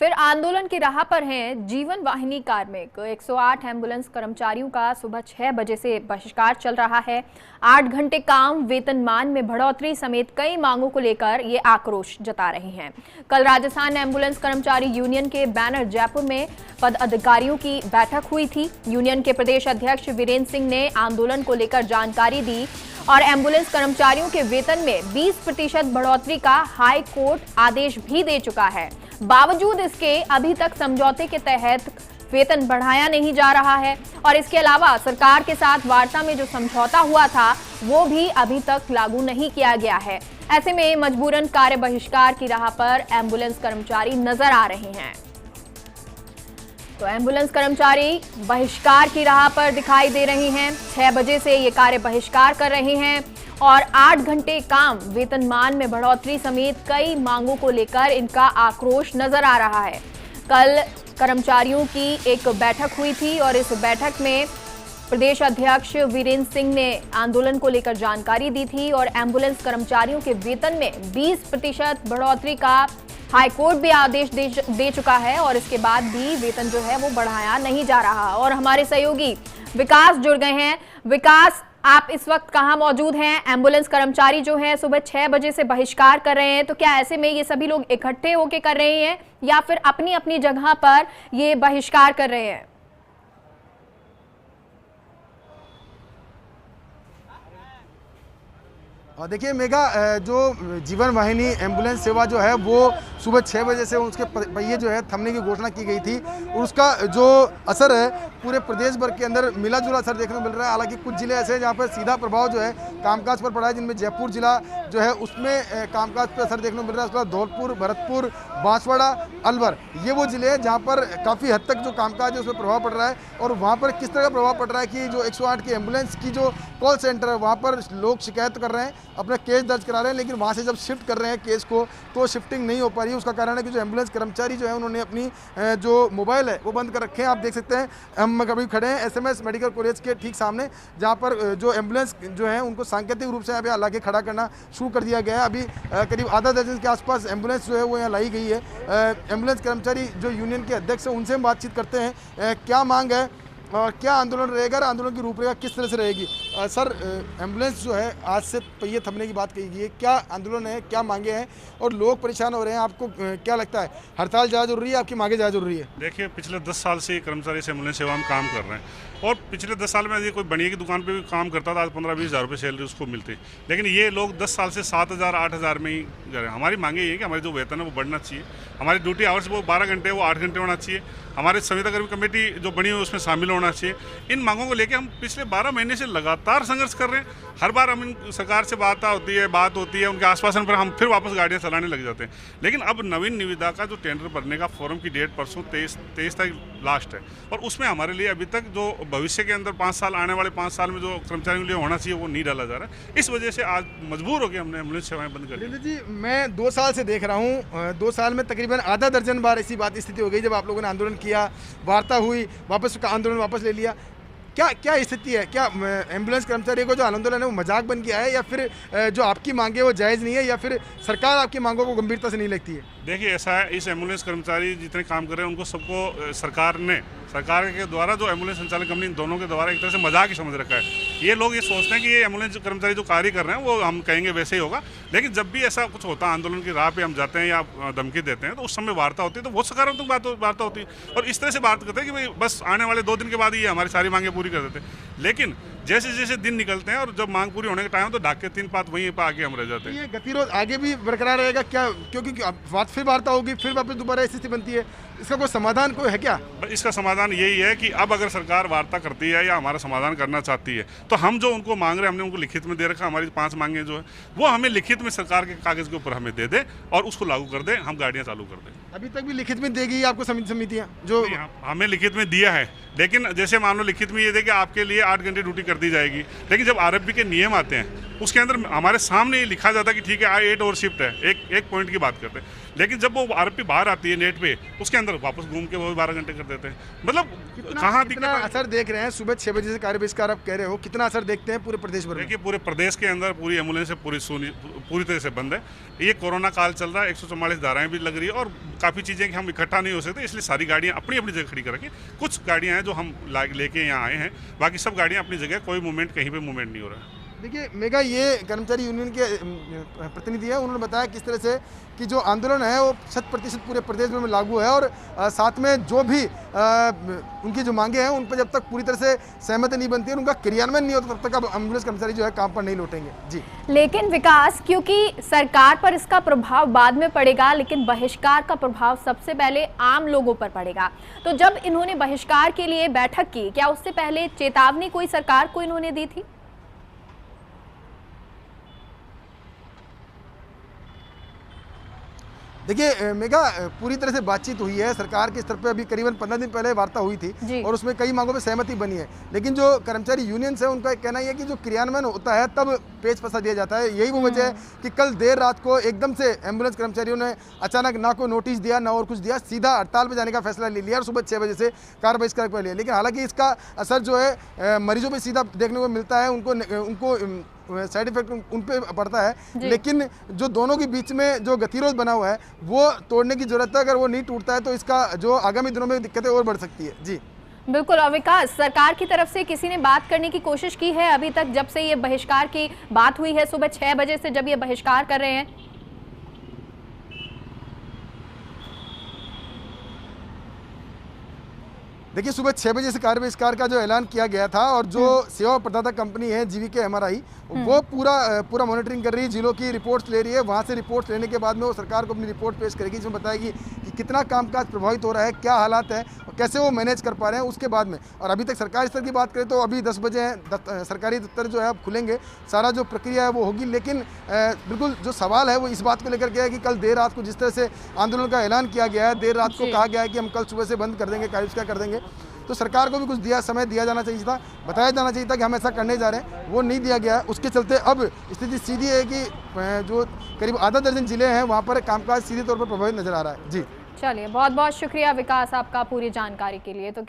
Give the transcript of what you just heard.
फिर आंदोलन की राह पर हैं जीवन वाहिनी कार्मिक। 108 एम्बुलेंस कर्मचारियों का सुबह 6 बजे से बहिष्कार चल रहा है। 8 घंटे काम, वेतनमान में बढ़ोतरी समेत कई मांगों को लेकर ये आक्रोश जता रहे हैं। कल राजस्थान एम्बुलेंस कर्मचारी यूनियन के बैनर जयपुर में पदाधिकारियों की बैठक हुई थी। यूनियन के प्रदेश अध्यक्ष वीरेंद्र सिंह ने आंदोलन को लेकर जानकारी दी और एम्बुलेंस कर्मचारियों के वेतन में 20% बढ़ोतरी का हाई कोर्ट आदेश भी दे चुका है। बावजूद इसके अभी तक समझौते के तहत वेतन बढ़ाया नहीं जा रहा है और इसके अलावा सरकार के साथ वार्ता में जो समझौता हुआ था वो भी अभी तक लागू नहीं किया गया है। ऐसे में मजबूरन कार्य बहिष्कार की राह पर एम्बुलेंस कर्मचारी नजर आ रहे हैं। तो एम्बुलेंस कर्मचारी बहिष्कार की राह पर दिखाई दे रहे हैं। 6 बजे से ये कार्य बहिष्कार कर रहे हैं और 8 घंटे काम, वेतनमान में बढ़ोतरी समेत कई मांगों को लेकर इनका आक्रोश नजर आ रहा है। कल कर्मचारियों की एक बैठक हुई थी और इस बैठक में प्रदेश अध्यक्ष वीरेंद्र सिंह ने आंदोलन को लेकर जानकारी दी थी और एम्बुलेंस कर्मचारियों के वेतन में 20% बढ़ोतरी का हाईकोर्ट भी आदेश दे चुका है और इसके बाद भी वेतन जो है वो बढ़ाया नहीं जा रहा। और हमारे सहयोगी विकास जुड़ गए हैं। विकास, आप इस वक्त कहां मौजूद हैं? एम्बुलेंस कर्मचारी जो है सुबह 6 बजे से बहिष्कार कर रहे हैं, तो क्या ऐसे में ये सभी लोग इकट्ठे होकर कर रहे हैं या फिर अपनी अपनी जगह पर ये बहिष्कार कर रहे हैं? और देखिए मेघा, जो जीवन वाहिनी एम्बुलेंस सेवा जो है वो सुबह 6 बजे से उसके पहिए जो है थमने की घोषणा की गई थी और उसका जो असर है पूरे प्रदेश भर के अंदर मिला जुला असर देखने को मिल रहा है। हालांकि कुछ जिले ऐसे हैं जहाँ पर सीधा प्रभाव जो है कामकाज पर पड़ा है, जिनमें जयपुर जिला जो है उसमें कामकाज पर असर देखने को मिल रहा है। उसके बाद धौलपुर, भरतपुर, बांसवाड़ा, अलवर, ये वो जिले हैं जहाँ पर काफ़ी हद तक जो कामकाज है उसमें प्रभाव पड़ रहा है। और वहाँ पर किस तरह का प्रभाव पड़ रहा है कि जो 108 की एम्बुलेंस की जो कॉल सेंटर है वहाँ पर लोग शिकायत कर रहे हैं, अपना केस दर्ज करा रहे हैं, लेकिन वहाँ से जब शिफ्ट कर रहे हैं केस को तो शिफ्टिंग नहीं हो पा रही है। उसका कारण है कि जो एम्बुलेंस कर्मचारी जो है उन्होंने अपनी जो मोबाइल है वो बंद कर रखे हैं। आप देख सकते हैं हम कभी खड़े हैं एसएमएस मेडिकल कॉलेज के ठीक सामने, जहाँ पर जो एम्बुलेंस जो है उनको सांकेतिक रूप से यहाँ लाके खड़ा करना शुरू कर दिया गया है। अभी करीब आधा दर्जन के आसपास एम्बुलेंस जो है वो यहाँ लाई गई है। एम्बुलेंस कर्मचारी जो यूनियन के अध्यक्ष हैं उनसे हम बातचीत करते हैं, क्या मांग है और क्या आंदोलन रहेगा, आंदोलन की रूपरेखा किस तरह से रहेगी। सर, एम्बुलेंस जो है आज से पहिए थमने की बात कही गई है, क्या आंदोलन है, क्या मांगे हैं और लोग परेशान हो रहे हैं, आपको क्या लगता है हड़ताल ज़्यादा जरूरी है, आपकी मांगे ज़्यादा जरूरी है? देखिए, पिछले 10 साल से कर्मचारी एम्बुलेंस सेवा में काम कर रहे हैं और पिछले 10 साल में यदि कोई बढ़िया की दुकान पे भी काम करता था आज 15-20 हज़ार रुपये सैलरी उसको मिलती, लेकिन ये लोग 10 साल से 7,000 8,000 में ही जा रहे हैं। हमारी मांगे ये है कि हमारी जो वेतन है वो बढ़ना चाहिए, हमारी ड्यूटी आवर्स वो 12 घंटे वो 8 घंटे होना चाहिए, हमारे संविदा कर्मी कमेटी जो बनी हुई उसमें शामिल होना चाहिए। इन मांगों को लेकर हम पिछले 12 महीने से लगातार संघर्ष कर रहे हैं। हर बार हम सरकार से बात होती है, उनके आश्वासन पर हम फिर वापस गाड़ियाँ चलाने लग जाते हैं। लेकिन अब नवीन निविदा का जो टेंडर भरने का फोरम की डेट परसों 23 तारीख लास्ट है और उसमें हमारे लिए अभी तक जो भविष्य के अंदर 5 साल आने वाले 5 साल में जो कर्मचारियों के लिए होना चाहिए वो नहीं डाला जा रहा है। इस वजह से आज मजबूर होकर हमने एम्बुलेंस सेवाएं बंद कर दी। जी, मैं 2 साल से देख रहा हूँ, 2 साल में तकरीबन आधा दर्जन बार ऐसी बात स्थिति हो गई जब आप लोगों ने आंदोलन किया, वार्ता हुई, वापस आंदोलन वापस ले लिया। क्या स्थिति है? क्या एम्बुलेंस कर्मचारी को जो आंदोलन है वो मजाक बन गया है या फिर जो आपकी मांगे वो जायज़ नहीं है या फिर सरकार आपकी मांगों को गंभीरता से नहीं लगती है? देखिए, ऐसा है, इस एम्बुलेंस कर्मचारी जितने काम कर रहे हैं उनको सबको सरकार के द्वारा जो एम्बुलेंस संचालक कंपनी दोनों के द्वारा एक तरह से मजाक ही समझ रखा है। ये लोग ये सोचते हैं कि ये एम्बुलेंस कर्मचारी जो कार्य कर रहे हैं वो हम कहेंगे वैसे ही होगा, लेकिन जब भी ऐसा कुछ होता है आंदोलन की राह पे हम जाते हैं या धमकी देते हैं तो उस समय वार्ता होती है तो बहुत सकारात्मक वार्ता होती है और इस तरह से बात करते हैं कि भाई बस आने वाले 2 दिन के बाद ही हमारी सारी मांगे पूरी कर देते हैं। लेकिन जैसे जैसे दिन निकलते हैं और जब मांग पूरी होने का टाइम तो ढाक के 3 पात वहीं पर आगे हम रह जाते हैं। ये गतिरोध आगे भी बरकरार रहेगा क्या? क्योंकि फिर वार्ता होगी, फिर वापस दोबारा स्थिति बनती है, इसका कोई समाधान कोई है क्या? इसका समाधान यही है कि अब अगर सरकार वार्ता करती है या हमारा समाधान करना चाहती है तो हम जो उनको मांग रहे हैं हमने उनको लिखित में दे रखा, हमारी 5 मांगे जो है वो हमें लिखित में सरकार के कागज के ऊपर हमें दे दे और उसको लागू कर दे, हम गाड़ियाँ चालू कर दें। अभी तक भी लिखित में देगी आपको समितियाँ जो हमें लिखित में दिया है, लेकिन जैसे मान लो लिखित में ये दे कि आपके लिए 8 घंटे ड्यूटी कर दी जाएगी, लेकिन जब आरएफबी के नियम आते हैं उसके अंदर हमारे सामने ये लिखा जाता है कि ठीक है 8 और शिफ्ट है, एक पॉइंट की बात करते हैं, लेकिन जब वो आरोपी बाहर आती है नेट पे, उसके अंदर वापस घूम के वो 12 घंटे कर देते हैं। मतलब कहाँ कितना असर देख रहे हैं? सुबह 6 बजे से कार्य बहिष्कार आप कह रहे हो, कितना असर देखते हैं पूरे प्रदेश भर में? देखिए, पूरे प्रदेश के अंदर पूरी एम्बुलेंस पूरी तरह से बंद है। ये कोरोना काल चल रहा है, 144 धाराएं भी लग रही है और काफ़ी चीज़ें कि हम इकट्ठा नहीं हो सकते, इसलिए सारी गाड़ियाँ अपनी अपनी जगह खड़ी करके, कुछ गाड़ियाँ हैं जो हम लेके यहाँ आए हैं, बाकी सब गाड़ियाँ अपनी जगह, कोई मूवमेंट कहीं पे मूवमेंट नहीं हो रहा है। देखिए मेगा, ये कर्मचारी यूनियन के प्रतिनिधि है, उन्होंने बताया किस तरह से कि जो आंदोलन है वो 100% पूरे प्रदेश में लागू है और साथ में जो भी उनकी जो मांगे हैं उन पर जब तक पूरी तरह से सहमति नहीं बनती है, उनका क्रियान्वयन नहीं होता, तब तक अब एम्बुलेंस कर्मचारी जो है काम पर नहीं लौटेंगे। जी, लेकिन विकास, क्योंकि सरकार पर इसका प्रभाव बाद में पड़ेगा, लेकिन बहिष्कार का प्रभाव सबसे पहले आम लोगों पर पड़ेगा। तो जब इन्होंने बहिष्कार के लिए बैठक की, क्या उससे पहले चेतावनी कोई सरकार को इन्होंने दी थी? देखिए मेगा, पूरी तरह से बातचीत हुई है सरकार के स्तर पे, अभी करीबन 15 दिन पहले वार्ता हुई थी और उसमें कई मांगों पे सहमति बनी है, लेकिन जो कर्मचारी यूनियंस है उनका कहना यह है कि जो क्रियान्वयन होता है तब पेच फंसा दिया जाता है। यही वो वजह है कि कल देर रात को एकदम से एम्बुलेंस कर्मचारियों ने अचानक ना कोई नोटिस दिया ना और कुछ दिया, सीधा हड़ताल पर जाने का फैसला ले लिया और सुबह 6 बजे से कार्य बहिष्कार पर लिया। लेकिन हालांकि इसका असर जो है मरीजों पर सीधा देखने को मिलता है, उनको साइड इफेक्ट उन पे पड़ता है, लेकिन जो दोनों के बीच में जो गतिरोध बना हुआ है वो तोड़ने की जरूरत है। अगर वो नहीं टूटता है तो इसका जो आगामी दिनों में दिक्कतें और बढ़ सकती है। जी बिल्कुल। और विकास, सरकार की तरफ से किसी ने बात करने की कोशिश की है अभी तक, जब से ये बहिष्कार की बात हुई है सुबह 6 बजे से जब ये बहिष्कार कर रहे हैं? देखिए, सुबह 6 बजे से कार्य बहिष्कार का जो ऐलान किया गया था और जो सेवा प्रदाता कंपनी है जीवीके एमआरआई, वो पूरा मॉनिटरिंग कर रही है, जिलों की रिपोर्ट्स ले रही है। वहाँ से रिपोर्ट्स लेने के बाद में वो सरकार को अपनी रिपोर्ट पेश करेगी, जिसमें बताएगी कि कितना कामकाज प्रभावित हो रहा है, क्या हालात है और कैसे वो मैनेज कर पा रहे हैं उसके बाद में। और अभी तक सरकारी स्तर की बात करें तो अभी 10 बजे हैं, सरकारी दफ्तर जो है अब खुलेंगे, सारा जो प्रक्रिया है वो होगी। लेकिन बिल्कुल जो सवाल है वो इस बात को लेकर के है कि कल देर रात को जिस तरह से आंदोलन का ऐलान किया गया है, देर रात को कहा गया है कि हम कल सुबह से बंद कर देंगे, कार्य बहिष्कार कर देंगे, तो सरकार को भी कुछ समय दिया जाना चाहिए था, बताया जाना चाहिए था कि हम ऐसा करने जा रहे हैं, वो नहीं दिया गया है। उसके चलते अब स्थिति सीधी है कि जो करीब आधा दर्जन जिले हैं वहाँ पर कामकाज सीधे तौर पर प्रभावित नजर आ रहा है। जी चलिए, बहुत बहुत शुक्रिया विकास आपका पूरी जानकारी के लिए। तो